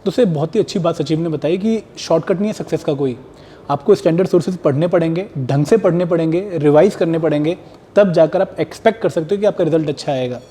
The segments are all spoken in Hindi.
तो उससे बहुत ही अच्छी बात सचिव ने बताई कि शॉर्टकट नहीं है सक्सेस का कोई। आपको स्टैंडर्ड सोर्सेज पढ़ने पड़ेंगे, ढंग से पढ़ने पड़ेंगे, रिवाइज करने पड़ेंगे, तब जाकर आप एक्सपेक्ट कर सकते हो कि आपका रिजल्ट अच्छा आएगा।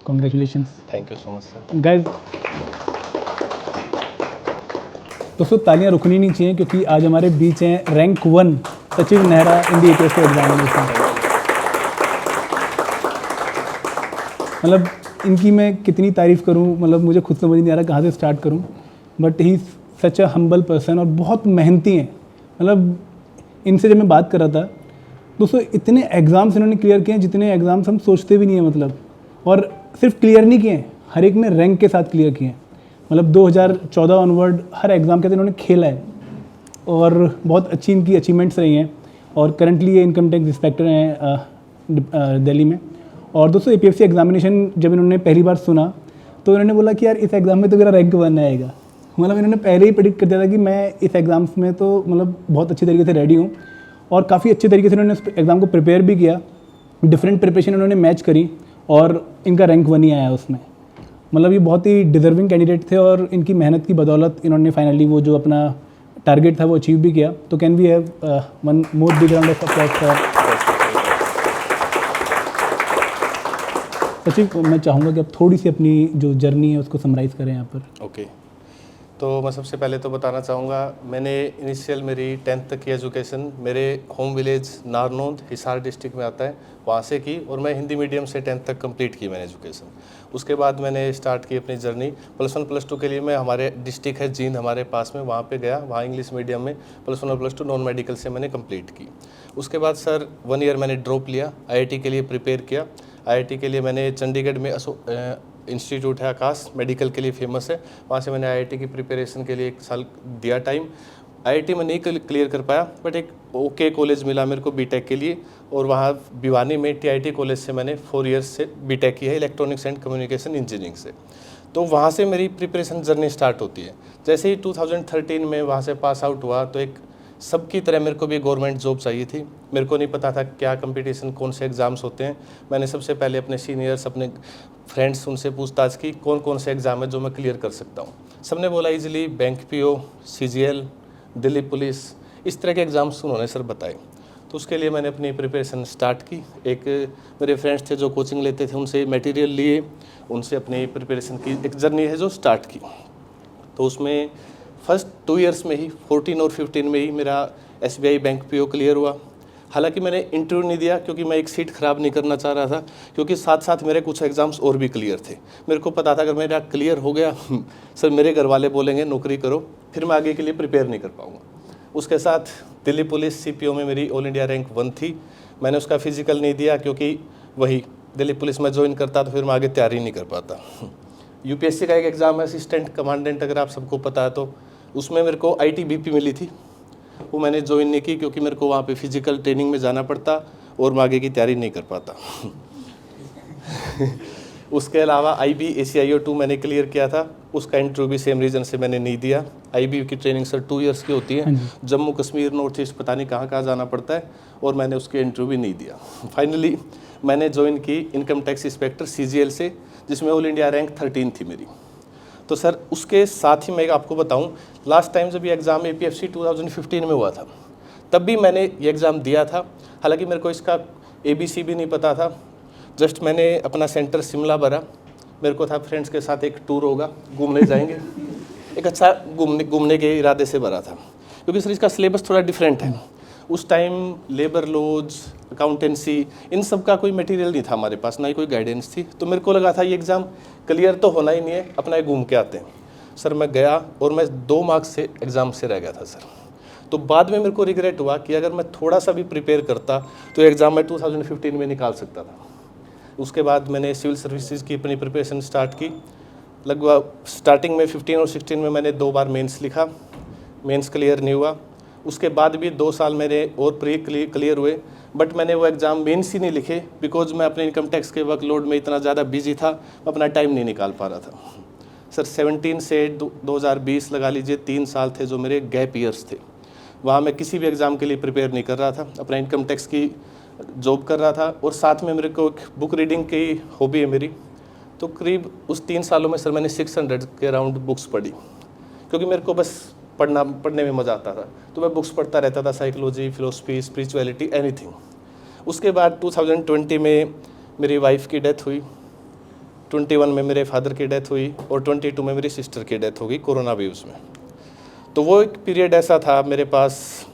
Congratulations. Thank you so much sir. Guys, दोस्तों तालियां रुकनी नहीं चाहिए क्योंकि आज हमारे बीच हैं रैंक 1 सचिव नेहरा इन दी यूपीएससी एग्जामिनेशन। मतलब इनकी मैं कितनी तारीफ़ करूं, मतलब मुझे खुद समझ नहीं आ रहा कहाँ से स्टार्ट करूं। But he such a humble person और बहुत मेहनती हैं। मतलब इनसे जब मैं बात कर रहा था, दोस्तों इतने एग्ज़ाम्स इन्होंने क्लियर किए हैं जितने एग्ज़ाम्स हम सोचते भी नहीं हैं। मतलब और सिर्फ क्लियर नहीं किए हैं, हर एक में रैंक के साथ क्लियर किए हैं। मतलब 2014 ऑनवर्ड हर एग्ज़ाम के साथ इन्होंने खेला है और बहुत अच्छी इनकी अचीवमेंट्स रही हैं। और करंटली ये इनकम टैक्स इंस्पेक्टर हैं दिल्ली में। और दोस्तों एपीएफसी एग्जामिनेशन जब इन्होंने पहली बार सुना तो इन्होंने बोला कि यार इस एग्ज़ाम में तो मेरा रैंक 1 आएगा। मतलब इन्होंने पहले ही प्रेडिक्ट कर दिया था कि मैं इस एग्ज़ाम्स में तो मतलब बहुत अच्छी तरीके से रेडी हूँ। और काफ़ी अच्छे तरीके से इन्होंने इस एग्ज़ाम को प्रिपेयर भी किया, डिफरेंट प्रिपरेशन इन्होंने मैच करी और इनका रैंक 1 ही आया उसमें। मतलब ये बहुत ही डिजर्विंग कैंडिडेट थे और इनकी मेहनत की बदौलत इन्होंने फाइनली वो जो अपना टारगेट था वो अचीव भी किया। तो can we have one more big round of applause for Sachiv. मैं चाहूँगा कि आप थोड़ी सी अपनी जो जर्नी है उसको समराइज़ करें यहाँ पर। ओके, तो मैं सबसे पहले तो बताना चाहूँगा, मैंने इनिशियल मेरी 10th तक की एजुकेशन मेरे home village Narnaund Hisar district में आता है वहाँ से की और मैं हिंदी मीडियम से 10th तक कंप्लीट की मैंने एजुकेशन। उसके बाद मैंने स्टार्ट की अपनी जर्नी +1 +2 के लिए मैं हमारे डिस्ट्रिक्ट है जींद हमारे पास में, वहाँ पे गया। वहाँ इंग्लिश मीडियम में +1 और +2 नॉन मेडिकल से मैंने कंप्लीट की। उसके बाद सर 1 ईयर मैंने ड्रॉप लिया, आईआईटी के लिए प्रिपेयर किया। आईआईटी के लिए मैंने चंडीगढ़ में इंस्टीट्यूट है आकाश, मेडिकल के लिए फेमस है, वहाँ से मैंने आईआईटी की प्रिपरेशन के लिए 1 साल दिया टाइम। आईआईटी में नहीं क्लियर कर पाया बट एक ओके कॉलेज मिला मेरे को बीटेक के लिए और वहाँ भिवानी में टीआईटी कॉलेज से मैंने 4 ईयर्स से बीटेक की है इलेक्ट्रॉनिक्स एंड कम्युनिकेशन इंजीनियरिंग से। तो वहाँ से मेरी प्रिपरेशन जर्नी स्टार्ट होती है। जैसे ही 2013 में वहाँ से पास आउट हुआ तो एक सबकी तरह मेरे को भी गवर्नमेंट जॉब चाहिए थी। मेरे को नहीं पता था क्या कंपटीशन, कौन से एग्ज़ाम्स होते हैं। मैंने सबसे पहले अपने सीनियर्स, अपने फ्रेंड्स, उनसे पूछताछ की कौन कौन से एग्ज़ाम है जो मैं क्लियर कर सकता हूँ। सबने बोला easily bank PO, CGL, Delhi police, इस तरह के एग्ज़ाम्स उन्होंने सर बताए। तो उसके लिए मैंने अपनी प्रिपरेशन स्टार्ट की। एक मेरे फ्रेंड्स थे जो कोचिंग लेते थे, उनसे मटेरियल लिए, उनसे अपनी प्रिपरेशन की एक जर्नी है जो स्टार्ट की। तो उसमें फर्स्ट 2 ईयर्स में ही 14 और 15 में ही मेरा एसबीआई बैंक पीओ क्लियर हुआ। हालांकि मैंने इंटरव्यू नहीं दिया क्योंकि मैं एक सीट ख़राब नहीं करना चाह रहा था, क्योंकि साथ साथ मेरे कुछ एग्ज़ाम्स और भी क्लियर थे। मेरे को पता था अगर मेरा क्लियर हो गया सर मेरे घर वाले बोलेंगे नौकरी करो, फिर मैं आगे के लिए प्रिपेयर नहीं कर पाऊँगा। उसके साथ दिल्ली पुलिस सीपीओ में मेरी ऑल इंडिया रैंक 1 थी। मैंने उसका फिजिकल नहीं दिया क्योंकि वही दिल्ली पुलिस में ज्वाइन करता तो फिर मैं आगे तैयारी नहीं कर पाता। यूपीएससी का एक एग्ज़ाम है असिस्टेंट कमांडेंट, अगर आप सबको पता है तो, उसमें मेरे को आईटीबीपी मिली थी, वो मैंने ज्वाइन नहीं की क्योंकि मेरे को वहाँ पे फिजिकल ट्रेनिंग में जाना पड़ता और मैं आगे की तैयारी नहीं कर पाता। उसके अलावा आईबी ACIO 2 मैंने क्लियर किया था, उसका इंटरव्यू भी सेम रीज़न से मैंने नहीं दिया। आईबी की ट्रेनिंग सर 2 ईयर्स की होती है, जम्मू कश्मीर नॉर्थ ईस्ट पता नहीं कहाँ कहाँ जाना पड़ता है, और मैंने उसके इंटरव्यू भी नहीं दिया। फाइनली मैंने ज्वाइन की इनकम टैक्स इंस्पेक्टर CGL से, जिसमें ऑल इंडिया रैंक 13 थी मेरी। तो सर उसके साथ ही मैं आपको बताऊं, लास्ट टाइम जब ये एग्ज़ाम APFC 2015 में हुआ था तब भी मैंने ये एग्ज़ाम दिया था। हालांकि मेरे को इसका ABC भी नहीं पता था, जस्ट मैंने अपना सेंटर शिमला भरा। मेरे को था फ्रेंड्स के साथ एक टूर होगा, घूमने जाएंगे, एक अच्छा घूमने के इरादे से भरा था, क्योंकि सर इसका सिलेबस थोड़ा डिफरेंट है। उस टाइम लेबर लॉज, अकाउंटेंसी, इन सब का कोई मटेरियल नहीं था हमारे पास, ना ही कोई गाइडेंस थी। तो मेरे को लगा था ये एग्ज़ाम क्लियर तो होना ही नहीं है, अपना ही घूम के आते हैं। सर मैं गया और मैं 2 मार्क्स से एग्ज़ाम से रह गया था सर। तो बाद में मेरे को रिग्रेट हुआ कि अगर मैं थोड़ा सा भी प्रिपेयर करता तो एग्ज़ाम मैं 2015 में निकाल सकता था। उसके बाद मैंने सिविल सर्विसेज की अपनी प्रिपरेशन स्टार्ट की। लगभग स्टार्टिंग में 15 और 16 में मैंने 2 बार मेंस लिखा, मेंस क्लियर नहीं हुआ। उसके बाद भी 2 साल मेरे और प्री क्लियर हुए, बट मैंने वो एग्ज़ाम मेंस ही नहीं लिखे बिकॉज मैं अपने इनकम टैक्स के वर्कलोड में इतना ज़्यादा बिजी था, अपना टाइम नहीं निकाल पा रहा था। सर 17 से 2020 लगा लीजिए 3 साल थे जो मेरे गैप ईयर्स थे। वहाँ मैं किसी भी एग्ज़ाम के लिए प्रिपेयर नहीं कर रहा था, अपना इनकम टैक्स की जॉब कर रहा था और साथ में मेरे को एक बुक रीडिंग की हॉबी है मेरी। तो करीब उस 3 सालों में सर मैंने 600 के अराउंड बुक्स पढ़ी, क्योंकि मेरे को बस पढ़ने में मज़ा आता था, तो मैं बुक्स पढ़ता रहता था, साइकोलॉजी, फिलोसफी, स्पिरिचुअलिटी, एनीथिंग। उसके बाद 2020 में मेरी वाइफ की डेथ हुई, 21 में मेरे फादर की डेथ हुई और 22 में मेरी सिस्टर की डेथ हो गई कोरोना वेव्स में। तो वो एक पीरियड ऐसा था मेरे पास,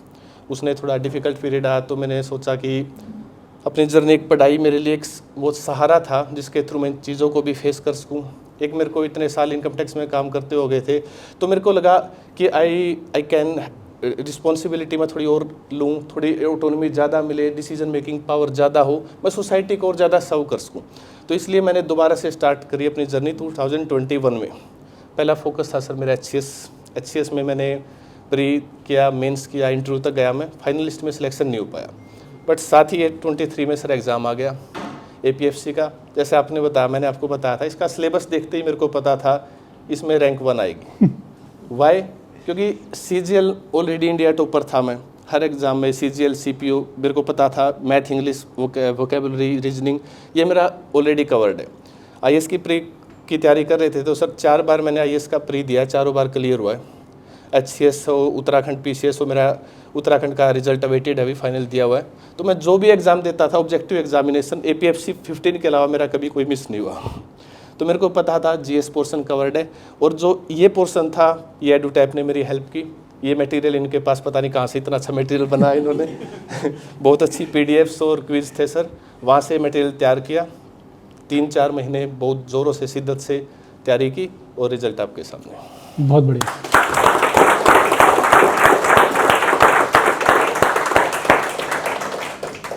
उसने थोड़ा डिफ़िकल्ट पीरियड आया, तो मैंने सोचा कि अपनी जर्नी एक पढ़ाई मेरे लिए एक वो सहारा था जिसके थ्रू मैं चीज़ों को भी फेस कर सकूँ। एक मेरे को इतने साल इनकम टैक्स में काम करते हो गए थे, तो मेरे को लगा कि आई कैन रिस्पॉन्सिबिलिटी में थोड़ी और लूँ, थोड़ी ऑटोनॉमी ज़्यादा मिले, डिसीजन मेकिंग पावर ज़्यादा हो, मैं सोसाइटी को और ज़्यादा सर्व कर सकूँ। तो इसलिए मैंने दोबारा से स्टार्ट करी अपनी जर्नी 2021 में। पहला फोकस था सर मेरा एचसीएस में मैंने प्री किया, मेंस किया, इंटरव्यू तक गया मैं, फाइनलिस्ट में सिलेक्शन नहीं हो पाया, बट साथ ही 23 में सर एग्ज़ाम आ गया एपीएफसी का। जैसे आपने बताया, मैंने आपको बताया था, इसका सिलेबस देखते ही मेरे को पता था इसमें रैंक 1 आएगी। वाई? क्योंकि सीजीएल ऑलरेडी इंडिया टॉपर था, मैं हर एग्ज़ाम में सीजीएल, सीपीओ मेरे को पता था, मैथ, इंग्लिश, वोकेबलरी, रीजनिंग, ये मेरा ऑलरेडी कवर्ड है। आईएएस की प्री की तैयारी कर रहे थे, तो सर 4 बार मैंने आईएएस का प्री दिया, चारों बार क्लियर हुआ है। एचसीएस हो, उत्तराखंड पीसीएस हो, मेरा उत्तराखंड का रिजल्ट अवेटेड है, अभी फाइनल दिया हुआ है। तो मैं जो भी एग्ज़ाम देता था, ऑब्जेक्टिव एग्जामिनेशन एपीएफसी 15 के अलावा मेरा कभी कोई मिस नहीं हुआ। तो मेरे को पता था जीएस पोर्शन कवर्ड है, और जो ये पोर्शन था ये एडुटैप ने मेरी हेल्प की। ये मटेरियल इनके पास पता नहीं कहाँ से इतना अच्छा मटेरियल बनाया इन्होंने। बहुत अच्छी पीडीएफ्स और क्विज थे सर, वहाँ से मटेरियल तैयार किया। 3-4 महीने बहुत ज़ोरों से, शिद्दत से तैयारी की और रिजल्ट आपके सामने। बहुत बढ़िया।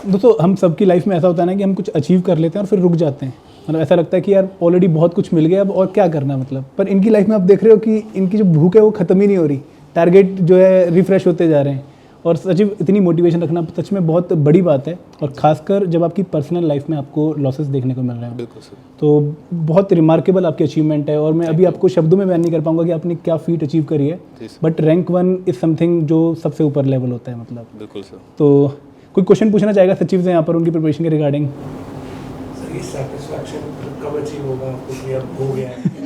दोस्तों, हम सबकी लाइफ में ऐसा होता है ना कि हम कुछ अचीव कर लेते हैं और फिर रुक जाते हैं। मतलब ऐसा लगता है कि यार ऑलरेडी बहुत कुछ मिल गया, अब और क्या करना है मतलब। पर इनकी लाइफ में आप देख रहे हो कि इनकी जो भूख है वो ख़त्म ही नहीं हो रही, टारगेट जो है रिफ्रेश होते जा रहे हैं। और सचिव, इतनी मोटिवेशन रखना सच में बहुत बड़ी बात है, और ख़ासकर जब आपकी पर्सनल लाइफ में आपको लॉसेस देखने को मिल रहे हैं। बिल्कुल सर। तो बहुत रिमार्केबल आपकी अचीवमेंट है, और मैं अभी आपको शब्दों में बयान नहीं कर पाऊंगा कि आपने क्या फीट अचीव करी है, बट रैंक 1 इज़ समथिंग जो सबसे ऊपर लेवल होता है मतलब। बिल्कुल सर। तो कोई क्वेश्चन पूछना चाहेगा सचिव से यहाँ पर उनकी प्रिपरेशन के रिगार्डिंग? सर, ये सैटिस्फैक्शन कब अचीव होगा आपको कि अब हो गया है?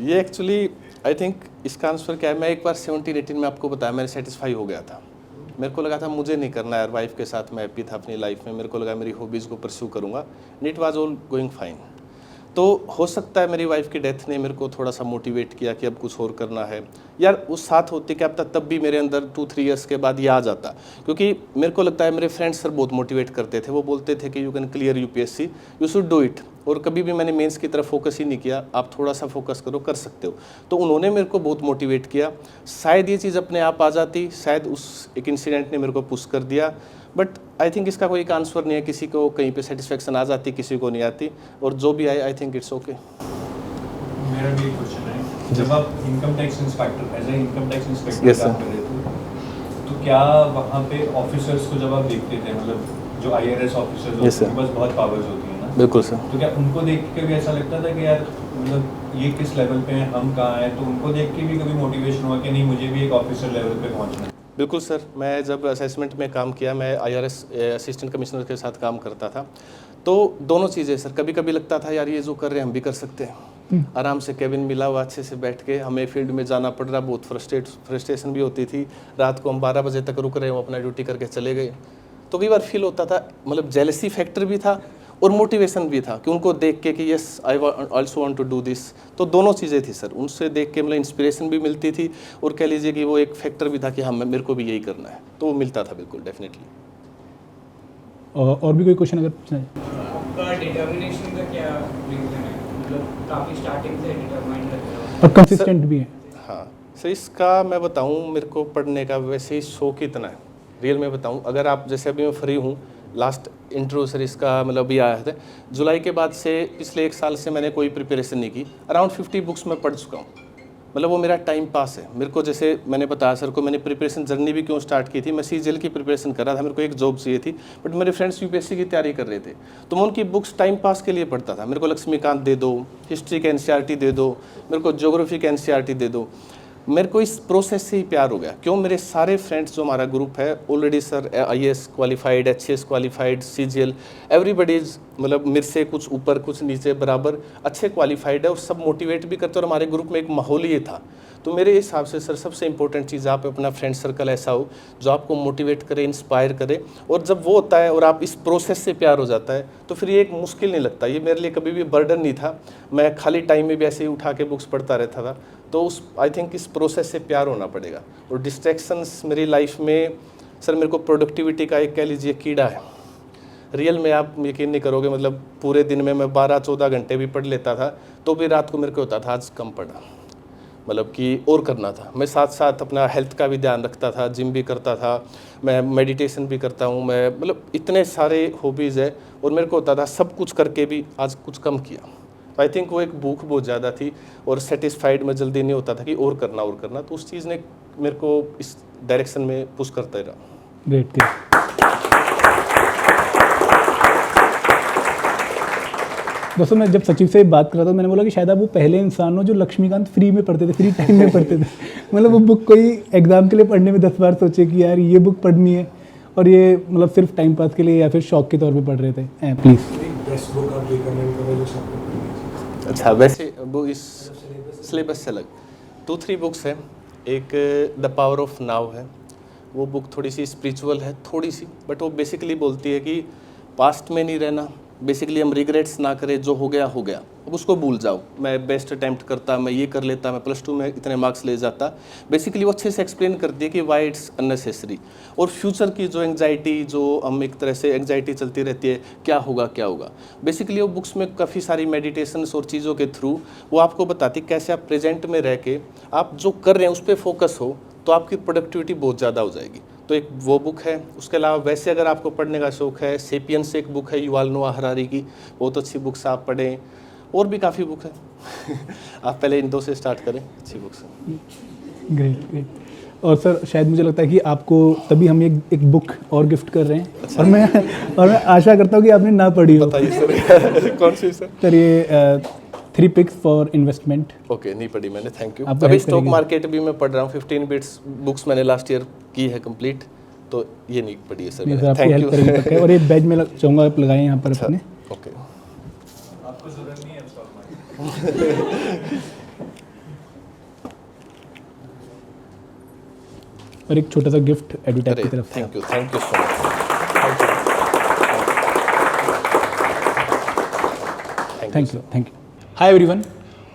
ये एक्चुअली आई थिंक इसका आंसर क्या है, मैं एक बार 17-18 में आपको बताया मैंने सेटिस्फाई हो गया था। मेरे को लगा था मुझे नहीं करना यार, वाइफ के साथ मैं हैप्पी था अपनी लाइफ में, मेरे को लगा मेरी हॉबीज़ को परस्यू करूँगा, it was all going fine. तो हो सकता है मेरी वाइफ की डेथ ने मेरे को थोड़ा सा मोटिवेट किया कि अब कुछ और करना है यार। उस साथ होती क्या पता तब भी मेरे अंदर 2-3 ईयर्स के बाद ये आ जाता, क्योंकि मेरे को लगता है मेरे फ्रेंड्स सर बहुत मोटिवेट करते थे। वो बोलते थे कि you can clear UPSC, you should do it. और कभी भी मैंने मेंस की तरफ फोकस ही नहीं किया, आप थोड़ा सा फोकस करो, कर सकते हो। तो उन्होंने मेरे को बहुत मोटिवेट किया। शायद ये चीज़ अपने आप आ जाती, शायद उस एक इंसिडेंट ने मेरे को पुश कर दिया, बट आई थिंक इसका कोई एक आंसर नहीं है। किसी को कहीं पे सेटिस्फेक्शन आ जाती, किसी को नहीं आती, और जो भी आए आई थिंक इट्स ओके। मेरा भी एक क्वेश्चन है, जब आप income tax inspector as a income tax inspector Yes, काम sir. कर रहे थे, तो क्या वहाँ पे ऑफिसर्स को जब आप देखते थे, मतलब जो आईआरएस ऑफिसर्स होते Yes, sir. हैं, उनके पास बहुत पावर्स होती है ना, बिल्कुल सर। तो क्या उनको देख के भी ऐसा लगता था कि यार मतलब ये किस लेवल पे हैं, हम कहाँ हैं? तो उनको देख के भी कभी मोटिवेशन हुआ कि नहीं मुझे भी एक ऑफिसर लेवल पे पहुँचना है? बिल्कुल सर। मैं जब असेसमेंट में काम किया, मैं आईआरएस असिस्टेंट कमिश्नर के साथ काम करता था, तो दोनों चीज़ें सर, कभी कभी लगता था यार ये जो कर रहे हैं हम भी कर सकते हैं। आराम से केबिन मिला हुआ, अच्छे से बैठ के, हमें फील्ड में जाना पड़ रहा, बहुत फ्रस्ट्रेशन भी होती थी। रात को हम 12 बजे तक रुक रहे हो, अपना ड्यूटी करके चले गए। तो कई बार फील होता था, मतलब जेलसी फैक्टर भी था और मोटिवेशन भी था कि उनको देख के कि yes I also want to do this. तो दोनों चीज़ें थी सर, उनसे देख के मतलब इंस्पिरेशन भी मिलती थी, और कह लीजिए कि वो एक फैक्टर भी था कि हाँ मेरे को भी यही करना है, तो वो मिलता था बिल्कुल डेफिनेटली। और भी कोई क्वेश्चन अगर पूछना है? आपका डिटर्मिनेशन का क्या रीज़न है? मतलब काफ़ी स्टार्टिंग से डिटरमाइंड रहते हो और कंसिस्टेंट भी है। हाँ सर, इसका मैं बताऊँ, मेरे को पढ़ने का वैसे ही शौक इतना है, रियल में बताऊँ। अगर आप जैसे अभी मैं फ्री हूँ, लास्ट इंटरव्यू सर इसका मतलब भी आया था, जुलाई के बाद से पिछले 1 साल से मैंने कोई प्रिपरेशन नहीं की। अराउंड 50 बुक्स मैं पढ़ चुका हूँ, मतलब वो मेरा टाइम पास है। मेरे को जैसे मैंने बताया सर को, मैंने प्रिपरेशन जर्नी भी क्यों स्टार्ट की थी, मैं सीजीएल की प्रिपरेशन कर रहा था, मेरे को एक जॉब चाहिए थी, बट मेरे फ्रेंड्स यूपीएससी की तैयारी कर रहे थे, तो मैं उनकी बुक्स टाइम पास के लिए पढ़ता था। मेरे को लक्ष्मीकांत दे दो, हिस्ट्री के एनसीईआरटी दे दो, मेरे को ज्योग्राफी के एनसीईआरटी दे दो। मेरे को इस प्रोसेस से ही प्यार हो गया। क्यों? मेरे सारे फ्रेंड्स जो हमारा ग्रुप है already sir IAS qualified, HCS qualified, CGL, everybody is मतलब मेरे से कुछ ऊपर कुछ नीचे बराबर अच्छे क्वालिफाइड है, और सब मोटिवेट भी करते, और हमारे ग्रुप में एक माहौल ये था। तो मेरे हिसाब से सर सबसे इंपॉर्टेंट चीज़ आप अपना फ्रेंड सर्कल ऐसा हो जो आपको मोटिवेट करे, इंस्पायर करे, और जब वो होता है और आप इस प्रोसेस से प्यार हो जाता है तो फिर ये एक मुश्किल नहीं लगता। ये मेरे लिए कभी भी बर्डन नहीं था। मैं खाली टाइम में भी ऐसे ही उठा के बुक्स पढ़ता रहता था। तो उस आई थिंक इस प्रोसेस से प्यार होना पड़ेगा। और डिस्ट्रैक्शंस मेरी लाइफ में सर मेरे को प्रोडक्टिविटी का एक कह लीजिए कीड़ा है। रियल में आप यकीन नहीं करोगे, मतलब पूरे दिन में मैं 12-14 घंटे भी पढ़ लेता था, तो भी रात को मेरे को होता था आज कम पढ़ा, मतलब कि और करना था। मैं साथ साथ अपना हेल्थ का भी ध्यान रखता था, जिम भी करता था, मैं मेडिटेशन भी करता हूँ, मैं मतलब इतने सारे हॉबीज़ है, और मेरे को होता था सब कुछ करके भी आज कुछ कम किया। तो आई थिंक वो एक भूख बहुत ज़्यादा थी, और सेटिस्फाइड में जल्दी नहीं होता था कि और करना। तो उस चीज़ ने मेरे को इस डायरेक्शन में पुश करता रहा। ग्रेट। दोस्तों, मैं जब सचिव से बात कर रहा था, मैंने बोला कि शायद आप वो पहले इंसान हो जो लक्ष्मीकांत फ्री में पढ़ते थे, फ्री टाइम में पढ़ते थे। मतलब वो बुक कोई एग्जाम के लिए पढ़ने में 10 बार सोचे कि यार ये बुक पढ़नी है, और ये मतलब सिर्फ टाइम पास के लिए या फिर शौक के तौर पे पढ़ रहे थे। प्लीज़। बेस्ट बुक आप रिकमेंड करें जो सबको पढ़नी चाहिए? अच्छा, वैसे वो इस सिलेबस से अलग 2-3 बुक्स हैं। एक द पावर ऑफ नाउ है, वो बुक थोड़ी सी स्पिरिचुअल है, थोड़ी सी, बट वो बेसिकली बोलती है कि पास्ट में नहीं रहना, बेसिकली हम रिग्रेट्स ना करें, जो हो गया हो गया, अब उसको भूल जाओ। मैं बेस्ट अटैम्प्ट करता, मैं ये कर लेता, मैं +2 में इतने मार्क्स ले जाता। बेसिकली वो अच्छे से एक्सप्लेन करती है कि वाई इट्स अननेसेसरी, और फ्यूचर की जो एंग्जाइटी, जो हम एक तरह से एंग्जाइटी चलती रहती है, क्या होगा। बेसिकली वो बुक्स में काफ़ी सारी मेडिटेशंस और चीज़ों के थ्रू वो आपको बताती कैसे आप प्रेजेंट में रह के आप जो कर रहे हैं उस पर फोकस हो, तो आपकी प्रोडक्टिविटी बहुत ज़्यादा हो जाएगी। तो एक वो बुक है। उसके अलावा वैसे अगर आपको पढ़ने का शौक है, सेपियंस एक बुक है युवाल नोआ हरारी की, बहुत अच्छी बुक्स आप पढ़ें, और भी काफ़ी बुक है। आप पहले इन 2 से स्टार्ट करें, अच्छी बुक्स हैं। ग्रेट। और सर शायद मुझे लगता है कि आपको तभी हम एक बुक और गिफ्ट कर रहे हैं। अच्छा। और मैं आशा करता हूँ कि आपने ना पढ़ी हो। बताइए सर। कौन सी सर? सर ये 3 picks फॉर इन्वेस्टमेंट। ओके, नहीं पढ़ी मैंने, थैंक यू। आप अभी स्टॉक मार्केट भी मैं पढ़ रहा हूँ, 15 बिट्स बुक्स मैंने लास्ट ईयर की है कंप्लीट, तो ये नहीं पढ़ी है सर। Thank you. और ये बैज में चाहूँगा आप लगाएं यहाँ पर अपने। ओके। आपको जरूरत नहीं है स्टॉक मार्केट। और एक छोटा सा गिफ्ट एडिटर की तरफ से। Thank you so much. Thank you. Hi everyone,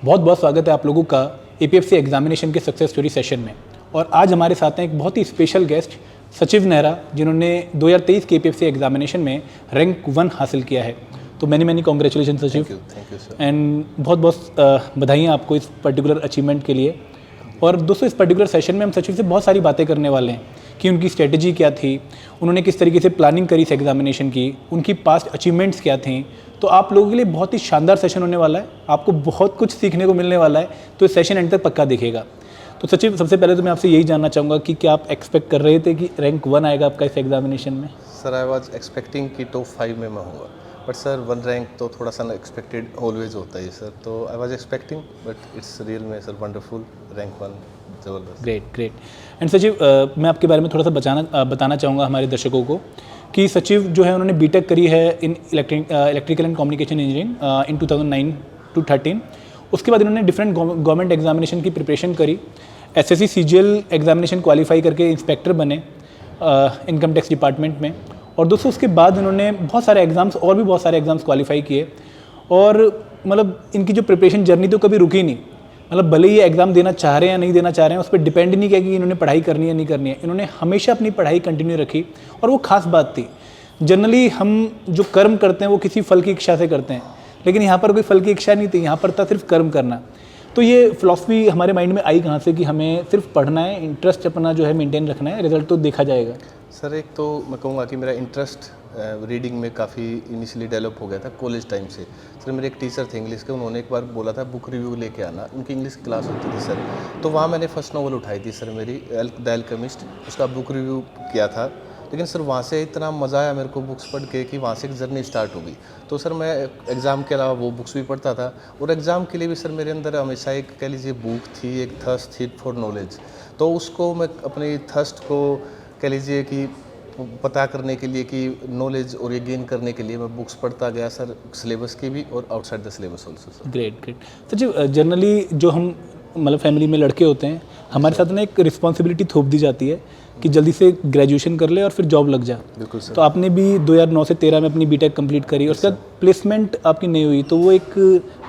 बहुत बहुत स्वागत है आप लोगों का एपीएफसी एग्जामिनेशन के सक्सेस स्टोरी सेशन में। और आज हमारे साथ हैं एक बहुत ही स्पेशल गेस्ट सचिव नेहरा, जिन्होंने 2023 के एपीएफसी एग्जामिनेशन में रैंक 1 हासिल किया है। तो मैनी कॉन्ग्रेचुलेशन सचिव। Thank you sir. एंड बहुत बहुत बधाइयाँ आपको इस पर्टिकुलर अचीवमेंट के लिए। और दोस्तों, इस पर्टिकुलर सेशन में हम सचिव से बहुत सारी बातें करने वाले हैं कि उनकी स्ट्रेटजी क्या थी, उन्होंने किस तरीके से प्लानिंग करी इस एग्जामिनेशन की, उनकी पास्ट अचीवमेंट्स क्या थी। तो आप लोगों के लिए बहुत ही शानदार सेशन होने वाला है, आपको बहुत कुछ सीखने को मिलने वाला है। तो इस सेशन एंड तक पक्का दिखेगा। तो सचिव, सबसे पहले तो मैं आपसे यही जानना चाहूँगा कि क्या आप एक्सपेक्ट कर रहे थे कि रैंक 1 आएगा आपका इस एग्जामिनेशन में? सर आई वाज एक्सपेक्टिंग कि टॉप 5 में मैं होऊंगा, बट सर 1 रैंक तो थोड़ा सा एक्सपेक्टेड ऑलवेज होता है सर। तो I was expecting, but it's real में सर वंडरफुल, रैंक 1 ज़बरदस्त। ग्रेट। एंड सचिव, मैं आपके बारे में थोड़ा सा बताना चाहूँगा हमारे दर्शकों को कि सचिव जो है उन्होंने बीटेक करी है in electrical and communication engineering in 2009 to 13। उसके बाद इन्होंने डिफरेंट गवर्नमेंट एग्जामिनेशन की प्रिपरेशन करी, एसएससी सीजीएल एग्जामिनेशन क्वालिफाई करके इंस्पेक्टर बने इनकम टैक्स डिपार्टमेंट में। और दोस्तों, उसके बाद इन्होंने बहुत सारे एग्ज़ाम्स और भी बहुत सारे एग्ज़ाम्स क्वालिफाई किए। और मतलब इनकी जो प्रिपरेशन जर्नी तो कभी रुकी नहीं। मतलब भले ही एग्ज़ाम देना चाह रहे हैं या नहीं देना चाह रहे हैं, उस पर डिपेंड नहीं किया कि इन्होंने पढ़ाई करनी है नहीं करनी है। इन्होंने हमेशा अपनी पढ़ाई कंटिन्यू रखी, और वो खास बात थी। जनरली हम जो कर्म करते हैं वो किसी फल की इच्छा से करते हैं, लेकिन यहाँ पर कोई फल की इच्छा नहीं थी, यहाँ पर था सिर्फ कर्म करना। तो ये फिलॉसफी हमारे माइंड में आई कहाँ से कि हमें सिर्फ पढ़ना है, इंटरेस्ट अपना जो है मेंटेन रखना है, रिजल्ट तो देखा जाएगा। सर एक तो मैं कहूँगा कि मेरा इंटरेस्ट रीडिंग में काफ़ी इनिशियली डेवलप हो गया था कॉलेज टाइम से। सर मेरे एक टीचर थे इंग्लिश के, उन्होंने एक बार बोला था बुक रिव्यू लेके आना, उनकी इंग्लिश क्लास होती थी सर। तो वहाँ मैंने फर्स्ट नॉवल उठाई थी सर मेरी द एल्केमिस्ट, उसका बुक रिव्यू किया था। लेकिन सर वहाँ से इतना मज़ा आया मेरे को बुक्स पढ़ के कि वहाँ से एक जर्नी स्टार्ट हो गई। तो सर मैं एग्ज़ाम के अलावा वो बुक्स भी पढ़ता था, और एग्ज़ाम के लिए भी सर मेरे अंदर हमेशा एक कह लीजिए भूख थी, एक थर्स्ट थी फॉर नॉलेज। तो उसको मैं अपनी थर्स्ट को कह लीजिए कि पता करने के लिए कि नॉलेज और ये गेन करने के लिए मैं बुक्स पढ़ता गया सर, सिलेबस की भी और outside the syllabus also sir. Great great. Sir ji generally जो हम मतलब फैमिली में लड़के होते हैं, हमारे साथ ना एक रिस्पॉन्सिबिलिटी थोप दी जाती है कि जल्दी से ग्रेजुएशन कर ले और फिर जॉब लग जा। बिल्कुल सर। तो आपने भी 2009 से 13 में अपनी बीटेक कंप्लीट करी और उसके बाद प्लेसमेंट आपकी नहीं हुई, तो वो एक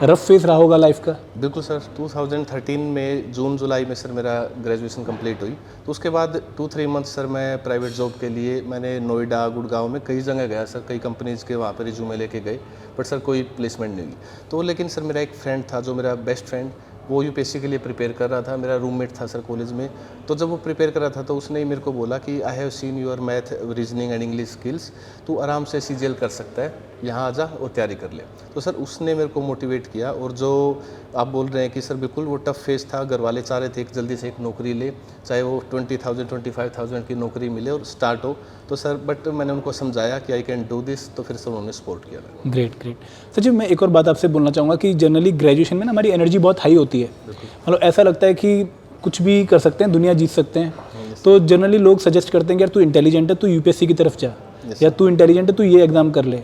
रफ फेज रहा होगा लाइफ का। बिल्कुल सर। 2013 में जून जुलाई में सर मेरा ग्रेजुएशन कंप्लीट हुई। तो उसके बाद 2-3 मंथ सर मैं प्राइवेट जॉब के लिए मैंने नोएडा गुड़गांव में कई जगह गया सर, कई कंपनीज़ के वहाँ पर रिज्यूमे लेके गए, बट सर कोई प्लेसमेंट नहीं हुई। तो लेकिन सर मेरा एक फ्रेंड था जो मेरा बेस्ट फ्रेंड, वो यूपीएससी के लिए प्रिपेयर कर रहा था, मेरा रूममेट था सर कॉलेज में। तो जब वो प्रिपेयर कर रहा था तो उसने ही मेरे को बोला कि I have seen your math reasoning and English skills, तू आराम से सीजीएल कर सकता है, यहाँ आ जा और तैयारी कर ले। तो सर उसने मेरे को मोटिवेट किया। और जो आप बोल रहे हैं कि सर बिल्कुल वो टफ फेज था, घर वाले चाह रहे थे कि जल्दी से एक नौकरी ले, चाहे वो 20,000 25,000 की नौकरी मिले और स्टार्ट हो। तो सर बट मैंने उनको समझाया कि आई कैन डू दिस, तो फिर सर उन्होंने सपोर्ट किया। Great great. सर जी मैं एक और बात आपसे बोलना चाहूँगा कि जनरली ग्रेजुएशन में ना हमारी एनर्जी बहुत हाई होती है, मतलब ऐसा लगता है कि कुछ भी कर सकते हैं, दुनिया जीत सकते हैं। तो जनरली लोग सजेस्ट करते हैं कि यार तू इंटेलिजेंट है, तू यूपीएससी की तरफ जा, या तू इंटेलिजेंट है, तू ये एग्ज़ाम कर ले।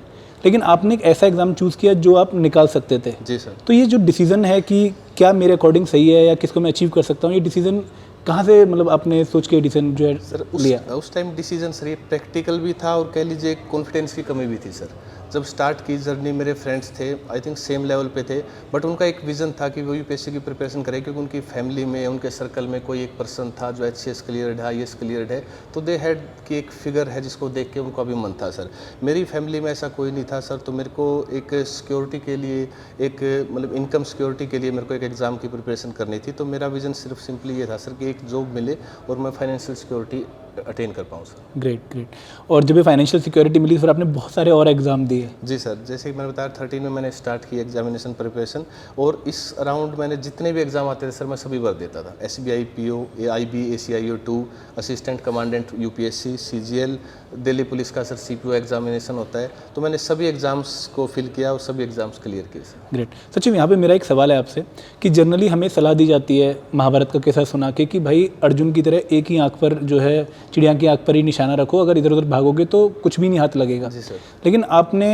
लेकिन आपने एक ऐसा एग्ज़ाम चूज़ किया जो आप निकाल सकते थे। जी सर। तो ये जो डिसीज़न है कि क्या मेरे अकॉर्डिंग सही है या किसको मैं अचीव कर सकता हूँ, ये डिसीज़न कहाँ से मतलब आपने सोच के डिसीजन जो है सर लिया? उस टाइम डिसीजन सर ये प्रैक्टिकल भी था और कह लीजिए कॉन्फिडेंस की कमी भी थी सर। जब स्टार्ट की जर्नी मेरे फ्रेंड्स थे आई थिंक सेम लेवल पे थे, बट उनका एक विज़न था कि वो यूपीएससी की प्रिपरेशन करें, क्योंकि उनकी फैमिली में उनके सर्कल में कोई एक पर्सन था जो HCS क्लियर्ड है, IAS क्लियर्ड है। तो दे हैड कि एक फिगर है जिसको देख के उनको अभी मन था सर। मेरी फैमिली में ऐसा कोई नहीं था सर, तो मेरे को एक सिक्योरिटी के लिए, एक मतलब इनकम सिक्योरिटी के लिए मेरे को एक एग्ज़ाम की प्रिपरेशन करनी थी। तो मेरा विज़न सिर्फ सिंपली ये था सर कि एक जॉब मिले और मैं फाइनेंशियल सिक्योरिटी अटेन कर पाऊँ सर। Great great. और जब ये फाइनेंशियल सिक्योरिटी मिली फिर आपने बहुत सारे और एग्ज़ाम दिए? जी सर, जैसे कि मैंने बताया 13 में मैंने स्टार्ट की एग्जामिनेशन प्रिपरेशन, और इस अराउंड मैंने जितने भी एग्ज़ाम आते थे सर मैं सभी भर देता था। SBI PO, AIB ACIO 2, assistant commandant UPSC, CGL, Delhi police का सर CPO एग्जामिनेशन होता है। तो मैंने सभी एग्ज़ाम्स को फिल किया और सभी एग्ज़ाम्स क्लियर किए सर। ग्रेट। सचिव यहाँ पे मेरा एक सवाल है आपसे कि जनरली हमें सलाह दी जाती है महाभारत का किस्सा सुना के कि भाई अर्जुन की तरह एक ही आँख पर जो है चिड़िया की आँख पर ही निशाना रखो, अगर इधर उधर भागोगे तो कुछ भी नहीं हाथ लगेगा। जी सर। लेकिन आपने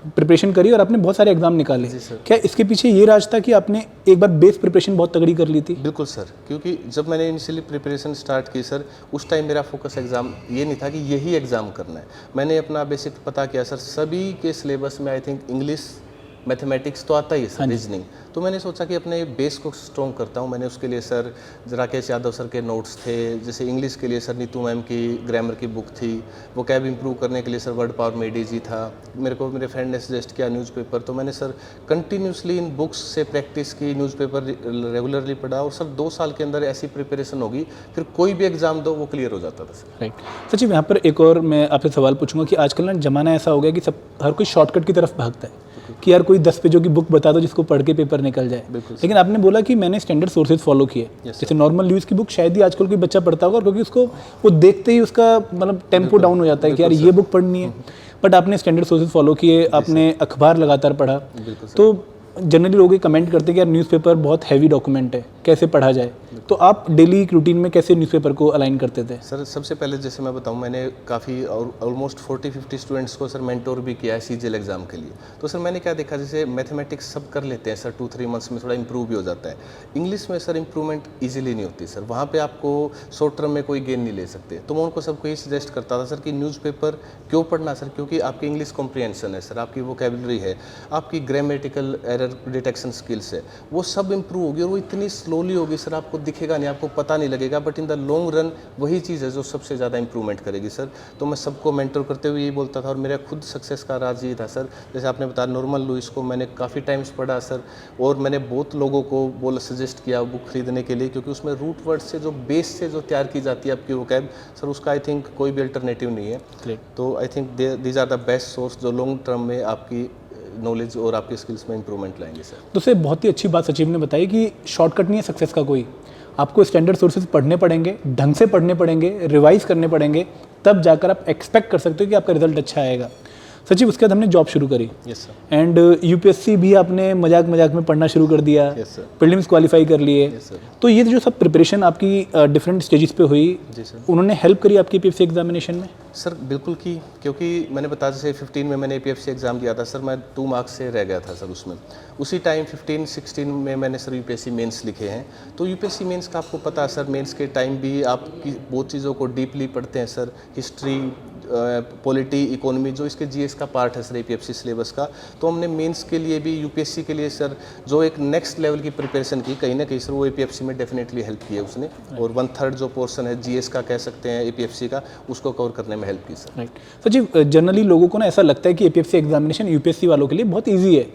प्रिपरेशन करी और आपने बहुत सारे एग्जाम निकाले। जी सर। क्या इसके पीछे ये राज था कि आपने एक बार बेस प्रिपरेशन बहुत तगड़ी कर ली थी? बिल्कुल सर, क्योंकि जब मैंने इनिशियली प्रिपरेशन स्टार्ट की सर, उस टाइम मेरा फोकस एग्ज़ाम ये नहीं था कि यही एग्ज़ाम करना है। मैंने अपना बेसिक पता किया सर, सभी के सिलेबस में आई थिंक इंग्लिश मैथमेटिक्स तो आता ही है सर, रीजनिंग। तो मैंने सोचा कि अपने बेस को स्ट्रॉन्ग करता हूँ। मैंने उसके लिए सर राकेश यादव सर के नोट्स थे, जैसे इंग्लिश के लिए सर नीतू मैम की ग्रामर की बुक थी, वो कैब इंप्रूव करने के लिए सर वर्ड पावर में ADG था। मेरे को मेरे फ्रेंड ने सजेस्ट किया न्यूज़पेपर, तो मैंने सर कंटिन्यूसली इन बुक्स से प्रैक्टिस की, न्यूज़पेपर रेगुलरली पढ़ा, और सर 2 साल के अंदर ऐसी प्रिपरेशन होगी फिर कोई भी एग्ज़ाम दो वो क्लियर हो जाता था सर। राइट। सचिव यहाँ पर एक और मैं आपसे सवाल पूछूंगा कि आजकल ना ज़माना ऐसा हो गया कि सब हर कोई शॉर्टकट की तरफ भागता है कि यार कोई 10 पेजों की बुक बता दो जिसको पढ़ के पेपर निकल जाए। लेकिन आपने बोला कि मैंने स्टैंडर्ड सोर्सेज फॉलो किए। जैसे नॉर्मल न्यूज़ की बुक शायद ही आजकल कोई बच्चा पढ़ता होगा, क्योंकि उसको वो देखते ही उसका मतलब टेम्पो डाउन हो जाता है कि यार ये बुक पढ़नी है। बट आपने स्टैंडर्ड सोर्सेज फॉलो किए, आपने अखबार लगातार पढ़ा। तो जनरली लोग ये कमेंट करते हैं कि यार न्यूज़पेपर बहुत हैवी डॉक्यूमेंट है, कैसे पढ़ा जाए। तो आप डेली रूटीन में कैसे न्यूज़पेपर को अलाइन करते थे? सर सबसे पहले जैसे मैं बताऊं, मैंने काफ़ी और ऑलमोस्ट 40-50 स्टूडेंट्स को सर मेंटोर भी किया है CGL एग्ज़ाम के लिए। तो सर मैंने क्या देखा, जैसे मैथमेटिक्स सब कर लेते हैं सर, 2-3 मंथ्स में थोड़ा इंप्रूव भी हो जाता है। इंग्लिश में सर इंप्रूवमेंट ईजिली नहीं होती सर, वहाँ पे आपको शॉर्ट टर्म में कोई गेन नहीं ले सकते। तो मैं उनको सबको ये सजेस्ट करता था सर कि न्यूज़पेपर क्यों पढ़ना सर, क्योंकि आपकी इंग्लिश कॉम्प्रिहेंशन है सर, आपकी वोकैबुलरी है, आपकी ग्रामेटिकल एरर डिटेक्शन स्किल्स है, वो सब इंप्रूव होगी और वो इतनी स्लोली होगी सर, आपको दिखेगा नहीं, आपको पता नहीं लगेगा, but in the long run वही चीज़ है जो सबसे ज़्यादा इंप्रूवमेंट करेगी सर। तो मैं सबको मेंटर करते हुए यही बोलता था, और मेरा खुद सक्सेस का राज ये था सर। जैसे आपने बताया नॉर्मन लुइस को मैंने काफ़ी टाइम्स पढ़ा सर, और मैंने बहुत लोगों को सजेस्ट किया बुक खरीदने के लिए, क्योंकि उसमें रूट वर्ड से जो बेस से जो तैयार की जाती है आपकी वोकैब सर, उसका आई थिंक कोई भी अल्टरनेटिव नहीं है। तो I think these are the best source जो लॉन्ग टर्म में आपकी नॉलेज और आपकी स्किल्स में इंप्रूवमेंट लाएंगे सर। दोस्तों बहुत ही अच्छी बात सचिव ने बताई कि शॉर्टकट नहीं है सक्सेस का कोई, आपको स्टैंडर्ड सोर्सेज पढ़ने पड़ेंगे, ढंग से पढ़ने पड़ेंगे, रिवाइज करने पड़ेंगे, तब जाकर आप एक्सपेक्ट कर सकते हो कि आपका रिजल्ट अच्छा आएगा। सचिव उसके बाद हमने जॉब शुरू करी। Yes sir. एंड यूपीएससी भी आपने मजाक मजाक में पढ़ना शुरू कर दिया। Yes sir. प्रीलिम्स क्वालिफाई कर लिए। Yes sir. तो ये जो सब प्रिपरेशन आपकी डिफरेंट स्टेजेस पे हुई, जी सर। उन्होंने हेल्प करी आपकी पीएफसी एग्जामिनेशन में? सर बिल्कुल की, क्योंकि मैंने बताया जैसे 15 में मैंने APFC एग्ज़ाम दिया था सर, मैं 2 मार्क्स से रह गया था सर उसमें। उसी टाइम 15-16 में मैंने सर UPSC मेंस लिखे हैं। तो UPSC मेंस का आपको पता है सर, मेंस के टाइम भी आप बहुत चीज़ों को डीपली पढ़ते हैं सर, हिस्ट्री, पॉलिटी, इकोनॉमी, जो इसके GS का पार्ट है सर APFC सिलेबस का। तो हमने मेंस के लिए भी UPSC के लिए सर जो एक नेक्स्ट लेवल की प्रिपरेशन की, कहीं ना कहीं सर वो APFC में डेफिनेटली हेल्प की है उसने, और 1/3 जो पोर्शन है GS का कह सकते हैं APFC का, उसको कवर करने में हेल्प की सर। राइट सचिव, जनरली लोगों को ना ऐसा लगता है कि APFC एग्जामिनेशन UPSC वालों के लिए बहुत ईजी है,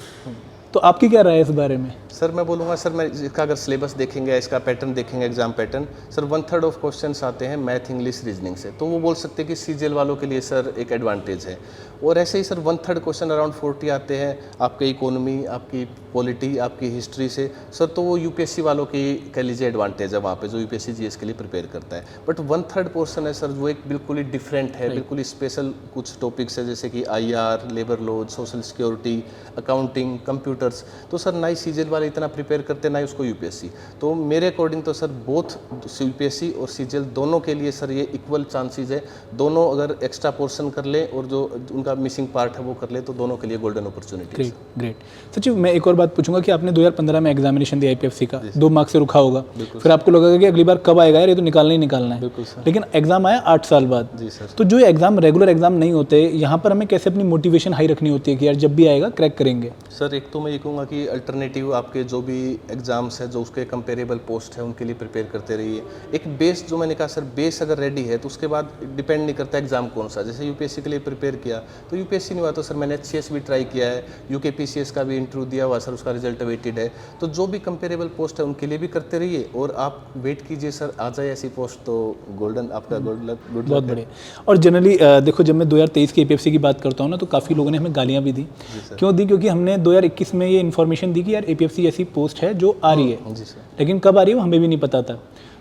तो आपकी क्या राय है इस बारे में? सर मैं बोलूँगा सर, मैं इसका अगर सिलेबस देखेंगे, इसका पैटर्न देखेंगे, exam pattern sir, 1/3 of questions आते हैं मैथ, इंग्लिश, रीजनिंग से। तो वो बोल सकते हैं कि CGL वालों के लिए सर एक एडवांटेज है। और ऐसे ही सर 1/3 क्वेश्चन अराउंड 40 आते हैं आपके इकोनॉमी, आपकी पॉलिटी, आपकी हिस्ट्री से सर। तो वो UPSC वालों की कह लीजिए एडवांटेज है वहाँ पे, जो UPSC GS के लिए प्रिपेयर करता है। बट 1/3 पोर्सन है सर वो एक बिल्कुल ही डिफरेंट है, बिल्कुल ही स्पेशल कुछ टॉपिक्स है, जैसे कि IR, labour laws, social security, accounting, computers. तो सर ना ही CGL वाले इतना प्रिपेयर करते, ना ही उसको UPSC। तो मेरे अकॉर्डिंग तो सर बोथ UPSC और CGL दोनों के लिए सर ये इक्वल चांसेस है। दोनों अगर एक्स्ट्रा पोर्शन कर ले और जो उनका मिसिंग पार्ट है वो कर ले, तो दोनों के लिए गोल्डन अपॉर्चुनिटी। Great great. सचिव मैं एक और बात पूछूंगा कि आपने 2015 में एग्जामिनेशन दिया APFC का, 2 मार्क्स से रुका होगा, फिर आपको लगा कि अगली बार कब आएगा यार, ये तो निकालना ही निकालना है। बिल्कुल सर। लेकिन एग्जाम आया 8 साल बाद। जी सर। तो जो एग्जाम रेगुलर एग्जाम नहीं होते, यहाँ पर हमें कैसे अपनी मोटिवेशन हाई रखनी होती है कि यार जब भी आएगा क्रैक करेंगे? सर एक तो मैं ये कहूँगा कि अल्टरनेटिव आपके जो भी एग्जाम्स है, जो उसके कंपेरेबल पोस्ट है, उनके लिए प्रिपेयर करते रहिए। एक बेस, जो मैंने कहा सर, बेस अगर रेडी है तो उसके बाद डिपेंड नहीं करता एग्जाम कौन सा। जैसे UPSC के लिए प्रिपेयर किया तो UPSC नहीं हुआ तो सर मैंने HCS भी ट्राई किया है, UKPCS का भी इंटरव्यू दिया हुआ सर, उसका रिजल्ट अवेटेड है। तो जो भी कंपेरेबल पोस्ट है उनके लिए भी करते रहिए, और आप वेट कीजिए सर, आ जाए ऐसी पोस्ट तो गोल्डन, आपका गुड लक। बहुत बढ़िया। और जनरली देखो, जब मैं 2023 की APFC की बात करता हूँ ना, तो काफ़ी लोगों ने हमें गालियाँ भी दी। क्यों दी? क्योंकि हमने 2021 में ये इन्फॉर्मेशन दी कि यार APFC ऐसी पोस्ट है जो आ रही है, जी सर। लेकिन कब आ रही है वो हमें भी नहीं पता था।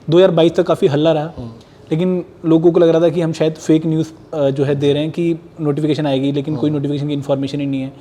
2022 तक काफ़ी हल्ला रहा, लेकिन लोगों को लग रहा था कि हम शायद फेक न्यूज़ जो है दे रहे हैं कि नोटिफिकेशन आएगी, लेकिन कोई नोटिफिकेशन की इन्फॉर्मेशन ही नहीं है।